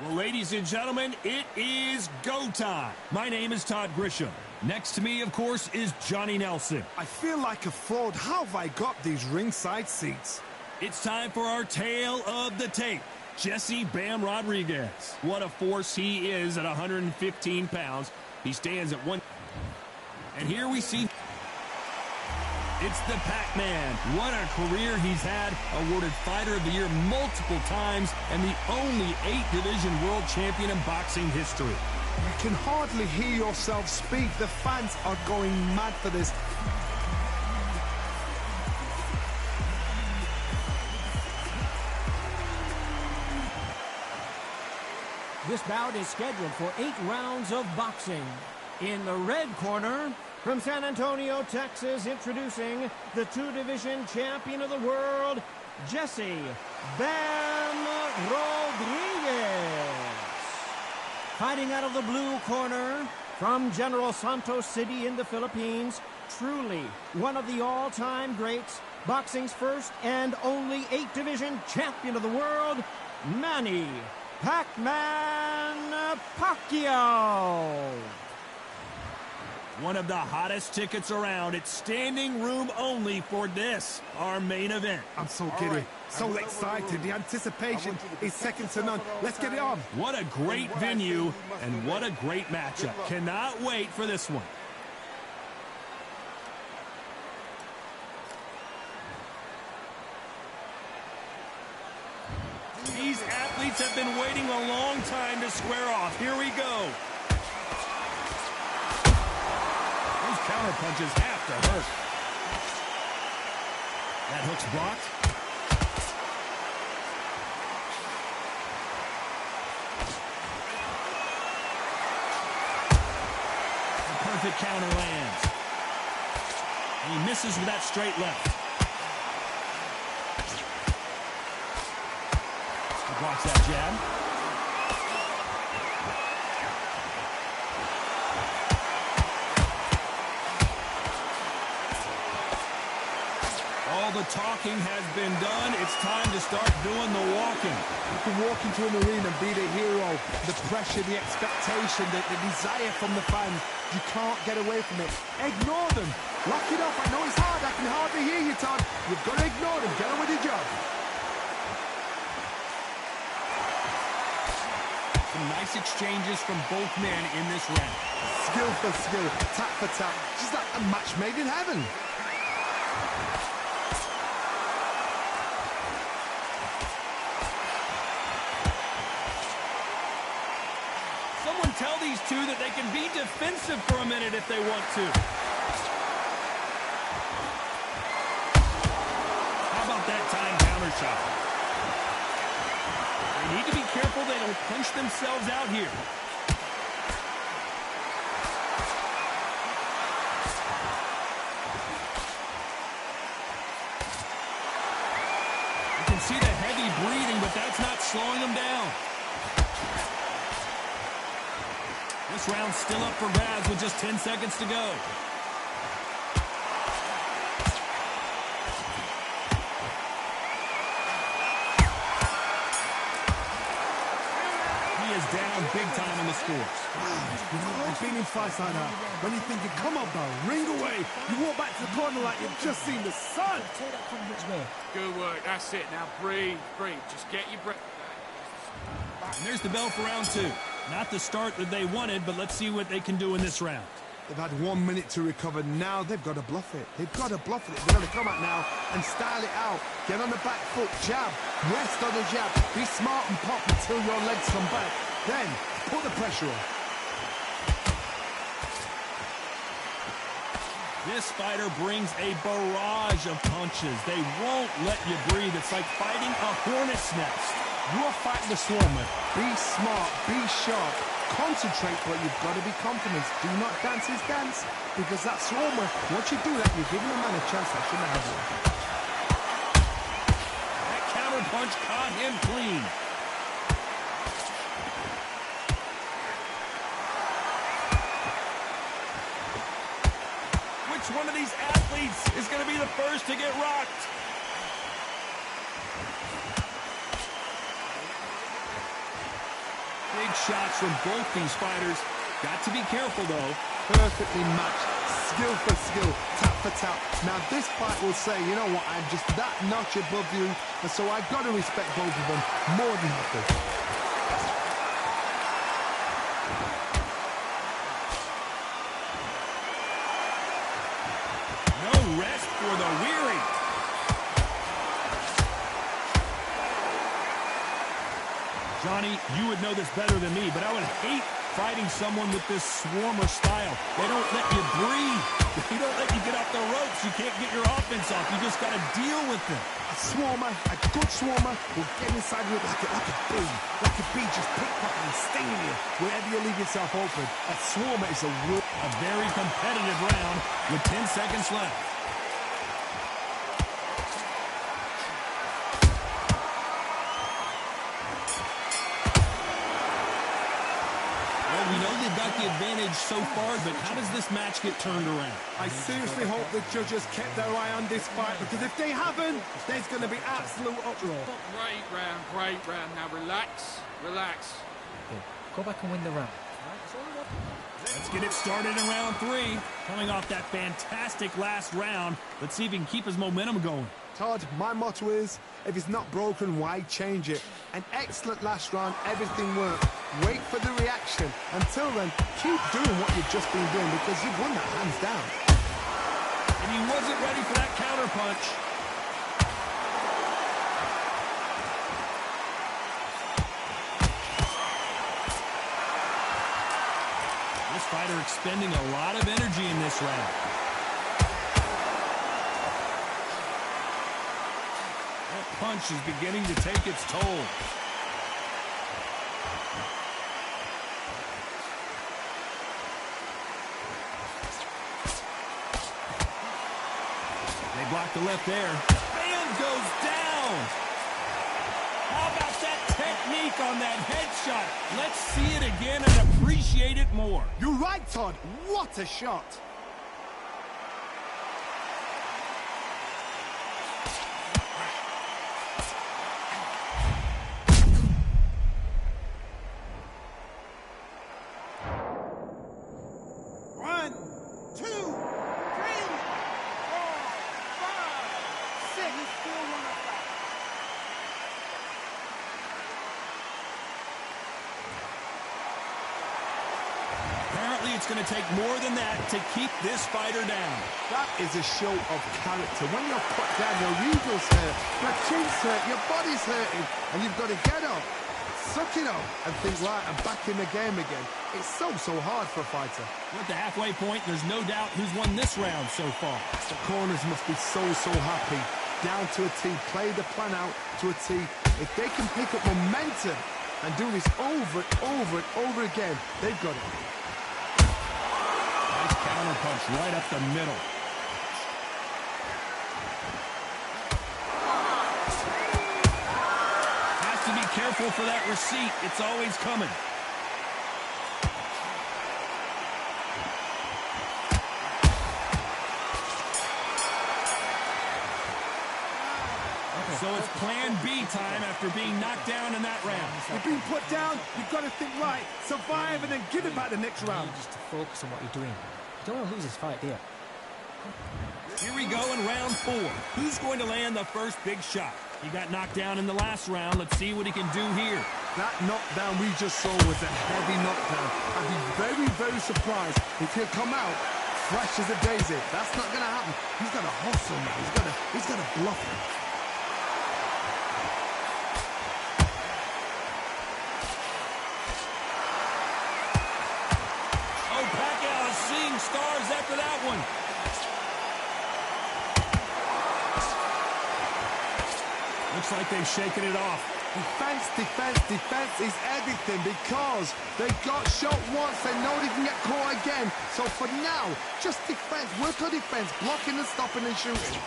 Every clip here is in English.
Well, ladies and gentlemen, it is go time. My name is Todd Grisham. Next to me, of course, is Johnny Nelson. I feel like a fraud. How have I got these ringside seats? It's time for our tale of the tape. Jesse Bam Rodriguez. What a force he is at 115 pounds. He stands at one. And here we see... It's the Pac-Man. What a career he's had. Awarded Fighter of the Year multiple times and the only 8-division world champion in boxing history. You can hardly hear yourself speak. The fans are going mad for this. This bout is scheduled for 8 rounds of boxing. In the red corner, from San Antonio, Texas, introducing the 2-division champion of the world, Jesse Bam Rodriguez. Fighting out of the blue corner, from General Santos City in the Philippines, truly one of the all-time greats, boxing's first and only 8-division champion of the world, Manny Pac-Man Pacquiao. One of the hottest tickets around. It's standing room only for this, our main event. I'm so giddy, so excited. The anticipation is second to none. Let's get it on. What a great venue, and what a great matchup. Cannot wait for this one. These athletes have been waiting a long time to square off. Here we go. Counter punches have to hurt. That hook's blocked. The perfect counter lands. And he misses with that straight left. He blocks that jab. The talking has been done. It's time to start doing the walking. You can walk into an arena and be the hero. The pressure, the expectation, the desire from the fans. You can't get away from it. Ignore them. Lock it off. I know it's hard. I can hardly hear you, Todd. You've got to ignore them. Get on with your job. Some nice exchanges from both men in this round. Skill for skill. Tap for tap. Just like a match made in heaven. Tell these two that they can be defensive for a minute if they want to. How about that time counter shot? They need to be careful they don't punch themselves out here. You can see the heavy breathing, but that's not slowing them down. This round's still up for grabs with just 10 seconds to go. He is down big time in the scores. Wow, I've been in fights like that. When you're thinking, come on, bro, ring away. You walk back to the corner like you've just seen the sun. Good work, that's it. Now breathe, breathe. Just get your breath. And there's the bell for round 2. Not the start that they wanted, but let's see what they can do in this round. They've had 1 minute to recover. Now they've got to bluff it. They've got to bluff it. They've got to come out now and style it out. Get on the back foot, jab, rest on the jab. Be smart and pop until your legs come back. Then put the pressure on. This fighter brings a barrage of punches. They won't let you breathe. It's like fighting a hornet's nest. You're fighting the swarmer. Be smart, be sharp, concentrate, but you've got to be confident. Do not dance his dance, because that swarmer, once you do that, you're giving a man a chance that shouldn't have one. That counter punch caught him clean. Which one of these athletes is going to be the first to get rocked? Big shots from both these fighters. Got to be careful, though. Perfectly matched, skill for skill, tap for tap. Now this fight will say, you know what, I'm just that notch above you, and so I've got to respect both of them more than happy. No rest for the weary. Johnny, you would know this better than me, but I would hate fighting someone with this swarmer style. They don't let you breathe. They don't let you get off the ropes. You can't get your offense off. You just got to deal with them. A swarmer, a good swarmer, will get inside you like a bee. Like a bee just pickpocketing, stinging you wherever you leave yourself open. A swarmer is a very competitive round with 10 seconds left. We know they've got the advantage so far, but how does this match get turned around? I seriously hope the judges kept their eye on this fight, because if they haven't, there's going to be absolute uproar. Great round. Now relax. Okay, go back and win the round. Let's get it started in round 3. Coming off that fantastic last round, let's see if he can keep his momentum going. Todd, my motto is, if it's not broken, why change it? An excellent last round, everything worked. Wait for the reaction. Until then, keep doing what you've just been doing, because you've won that hands down. And he wasn't ready for that counter punch. This fighter expending a lot of energy in this round. That punch is beginning to take its toll. They block the left there. Bam, goes down. How about that technique on that headshot? Let's see it again and appreciate it more. You're right, Todd. What a shot. It's going to take more than that to keep this fighter down. That is a show of character. When you're put down, your ego's hurt, your chin's hurt, your body's hurting, and you've got to get up, suck it up, and think, right, I'm back in the game again. It's so hard for a fighter. We're at the halfway point. There's no doubt who's won this round so far. The corners must be so happy. Down to a T, play the plan out to a T. If they can pick up momentum and do this over and over again, they've got it. Nice counter punch right up the middle. Has to be careful for that receipt. It's always coming. So it's plan B time after being knocked down in that round. You've been put down, you've got to think right, survive, and then give it back the next round. Just to focus on what you're doing. You don't want to lose this fight, there. Here we go in round 4. Who's going to land the first big shot? He got knocked down in the last round. Let's see what he can do here. That knockdown we just saw was a heavy knockdown. I'd be very, very surprised if he'll come out fresh as a daisy. That's not going to happen. He's got to hustle now. He's got to bluff him. Stars after that one. Looks like they've shaken it off. Defense is everything, because they got shot once, they know they can get caught again. So for now, just defense, work on defense, blocking and stopping and shooting.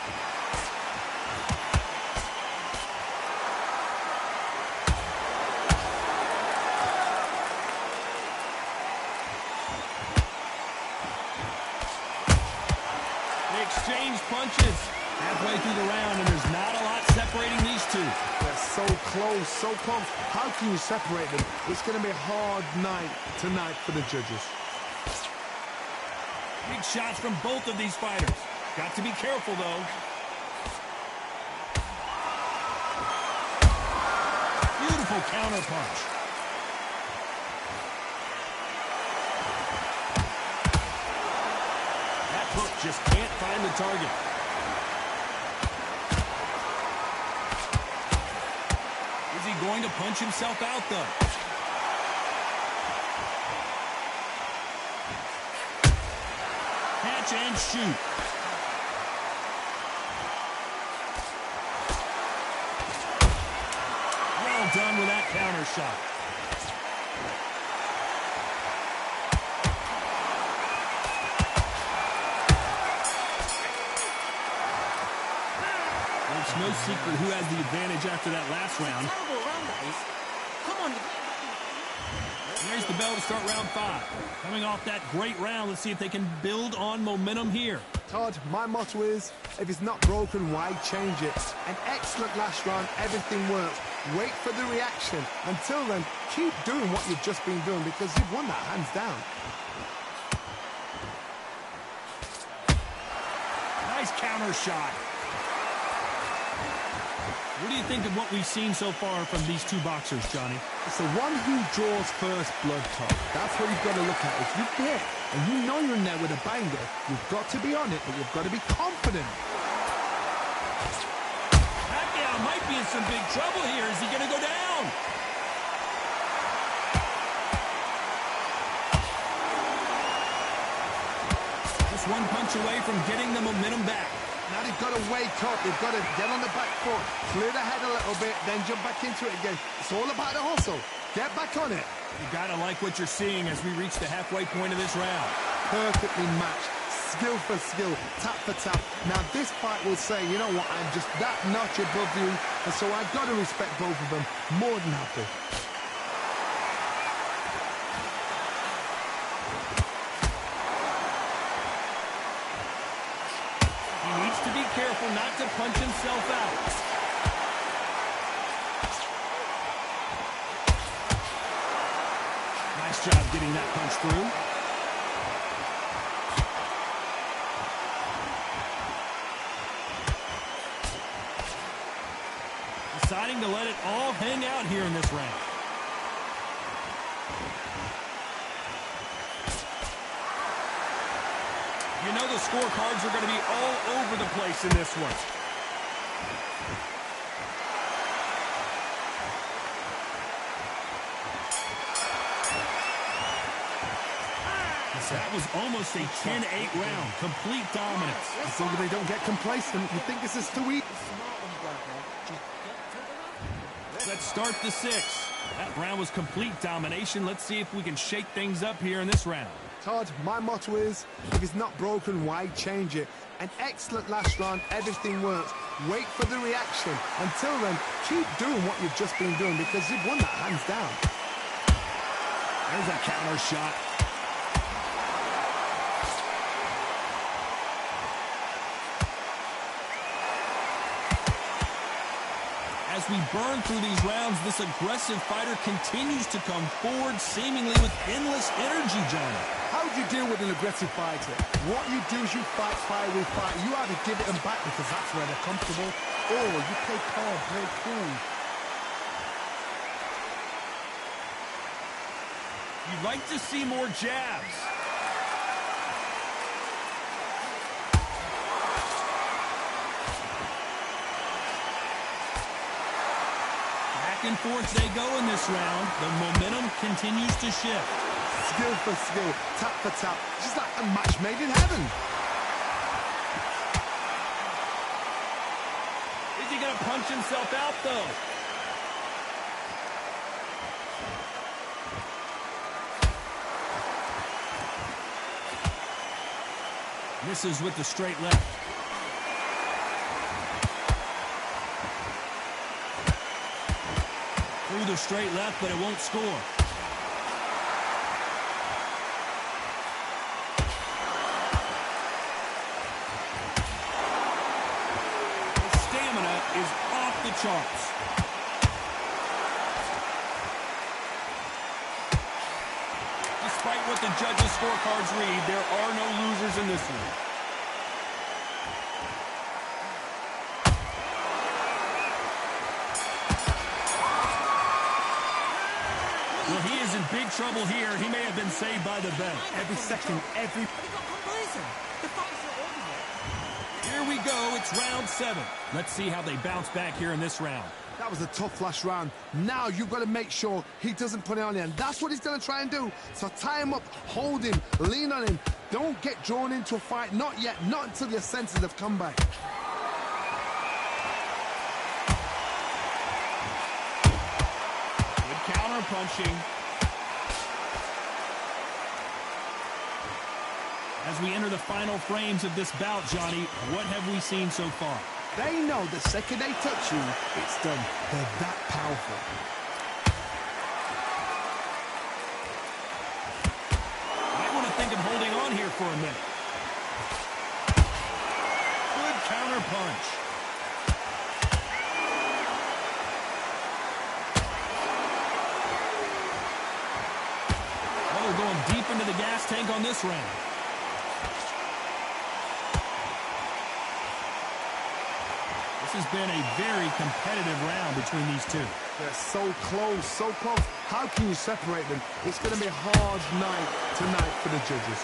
Exchange punches halfway through the round, and there's not a lot separating these two. They're so close, so close. How can you separate them? It's going to be a hard night tonight for the judges. Big shots from both of these fighters. Got to be careful, though. Beautiful counter punch. That hook just can't find the target. Is he going to punch himself out, though? Catch and shoot. Well done with that counter shot. It's no secret who has the advantage after that last round. Terrible round, that is. Come on. There's the bell to start round 5. Coming off that great round, let's see if they can build on momentum here. Todd, my motto is, if it's not broken, why change it? An excellent last round, everything works. Wait for the reaction. Until then, keep doing what you've just been doing because you've won that hands down. Nice counter shot. What do you think of what we've seen so far from these two boxers, Johnny? It's the one who draws first blood, Todd. That's what you've got to look at. If you hit and you know you're in there with a banger, you've got to be on it, but you've got to be confident. Pacquiao might be in some big trouble here. Is he going to go down? Just one punch away from getting the momentum back. Now they've got to wake up. They've got to get on the back foot, clear the head a little bit, then jump back into it again. It's all about the hustle. Get back on it. You got to like what you're seeing as we reach the halfway point of this round. Perfectly matched. Skill for skill, tap for tap. Now this fight will say, you know what, I'm just that notch above you, and so I've got to respect both of them. More than happy. He needs to be careful not to punch himself out. Nice job getting that punch through. Deciding to let it all hang out here in this round. You know the scorecards are going to be all over the place in this one. That was almost a 10-8 round. Complete dominance. As long as they don't get complacent, you think this is too easy. Let's start the 6th. That round was complete domination. Let's see if we can shake things up here in this round. Todd, my motto is, if it's not broken, why change it? An excellent last round, everything works. Wait for the reaction. Until then, keep doing what you've just been doing because you've won that hands down. There's a counter shot. As we burn through these rounds, this aggressive fighter continues to come forward, seemingly with endless energy, Johnny. How do you deal with an aggressive fighter? What you do is you fight fire with fire. You either give it them back because that's where they're comfortable, or you play calm, play cool. You'd like to see more jabs. Back and forth they go in this round. The momentum continues to shift. Skill for skill, tap for tap. Just like a match made in heaven. Is he going to punch himself out, though? Misses with the straight left. Through the straight left, but it won't score. His stamina is off the charts. Despite what the judges' scorecards read, there are no losers in this one. Well, he is in big trouble here. He may have been saved by the bench. Every second, every... Here we go. It's round 7. Let's see how they bounce back here in this round. That was a tough last round. Now you've got to make sure he doesn't put it on you, and that's what he's going to try and do. So tie him up, hold him, lean on him. Don't get drawn into a fight. Not yet. Not until your senses have come back. Good counter punching. As we enter the final frames of this bout, Johnny, what have we seen so far? They know the second they touch you, it's done. They're that powerful. Might want to think of holding on here for a minute. Good counter punch. Well, they're going deep into the gas tank on this round. This has been a very competitive round between these two. They're so close, so close. How can you separate them? It's going to be a hard night tonight for the judges.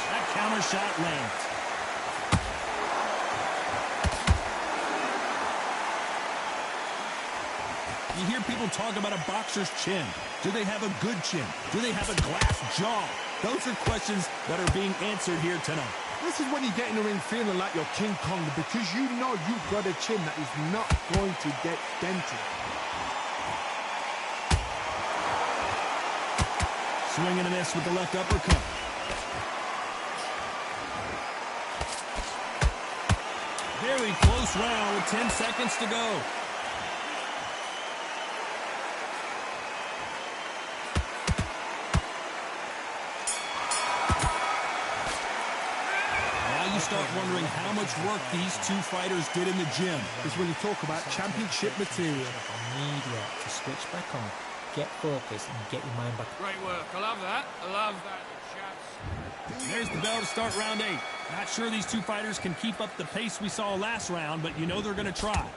That counter shot lands. You hear people talk about a boxer's chin. Do they have a good chin? Do they have a glass jaw? Those are questions that are being answered here tonight. This is when you get in the ring feeling like you're King Kong, because you know you've got a chin that is not going to get dented. Swinging and miss with the left uppercut. Very close round with 10 seconds to go. You start wondering how much work these two fighters did in the gym. Because when you talk about championship material, Immediate to switch back on, get focused, and get your mind back. Great work. I love that. I love that, chaps. There's the bell to start round 8. Not sure these two fighters can keep up the pace we saw last round, but you know they're going to try.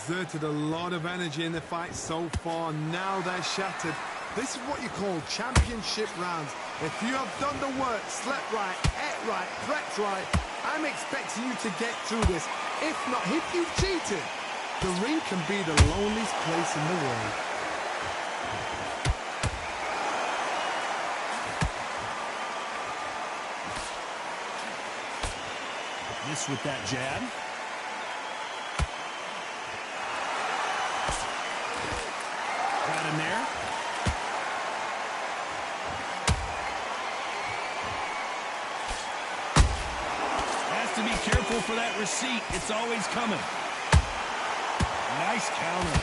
exerted a lot of energy in the fight so far. Now they're shattered. This is what you call championship rounds. If you have done the work, slept right, ate right, prepped right, I'm expecting you to get through this. If not, if you've cheated, the ring can be the loneliest place in the world. This with that jab. Got him there. Has to be careful for that receipt. It's always coming. Nice counter.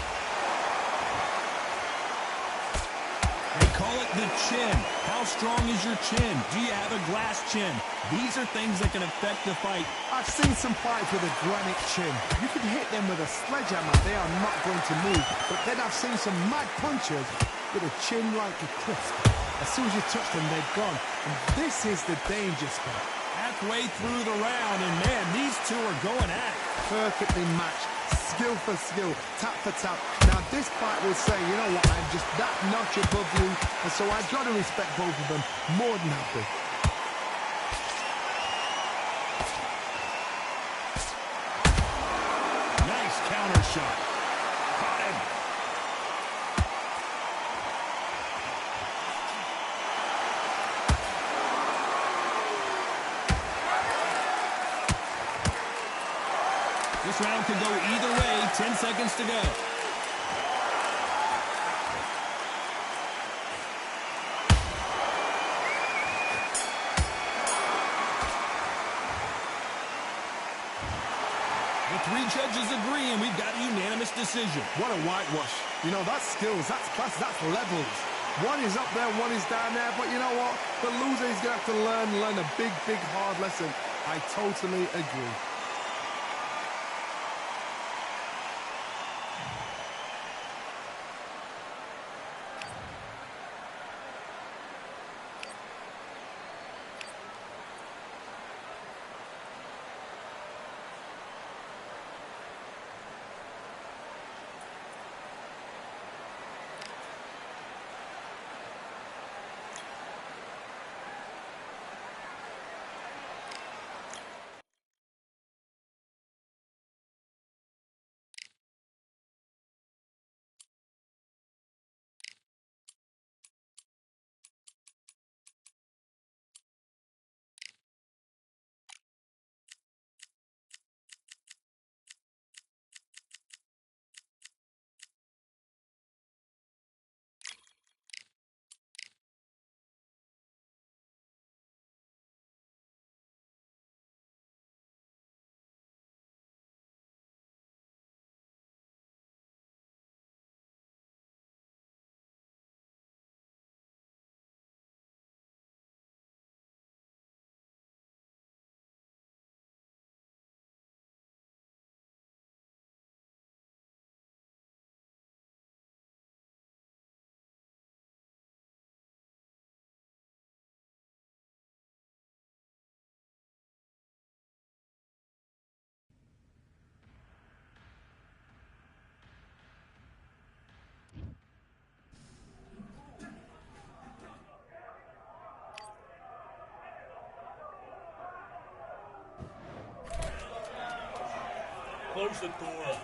They call it the chin. How strong is your chin? Do you have a glass chin? These are things that can affect the fight. I've seen some fights with a granite chin. You can hit them with a sledgehammer, they are not going to move. But then I've seen some mad punchers with a chin like a crisp. As soon as you touch them, they're gone. And this is the danger spot. Halfway through the round, and man, these two are going at it. Perfectly matched, skill for skill, tap for tap. Now this fight will say, you know what, I'm just that notch above you, and so I've got to respect both of them more than happy. Nice counter shot. Caught him. This round could go either way. 10 seconds to go. The three judges agree, and we've got a unanimous decision. What a whitewash. You know, that's skills, that's class, that's levels. One is up there, one is down there, but you know what? The loser is going to have to learn a big, big, hard lesson. I totally agree. close the door.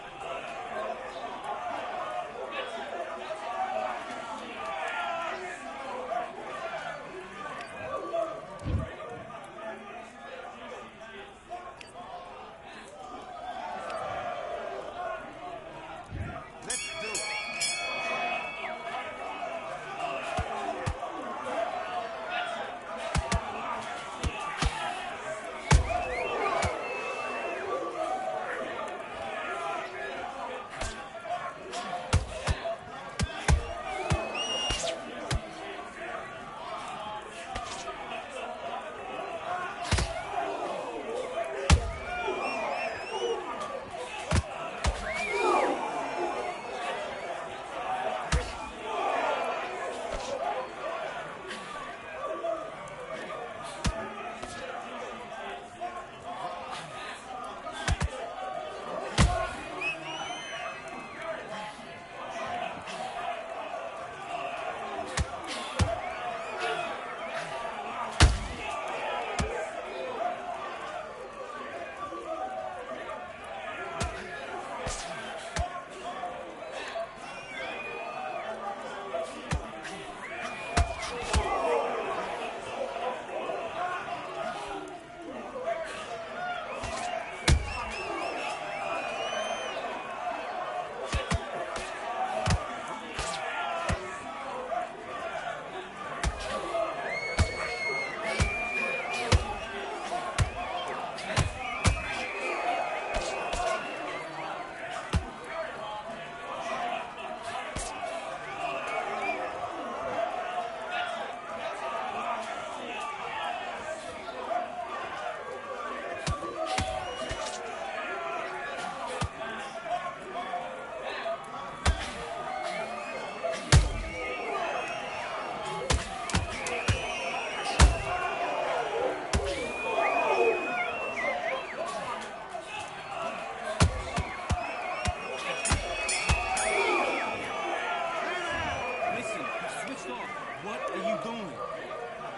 What are you doing?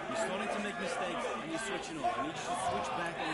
You're starting to make mistakes and you're switching off. I need you to switch back on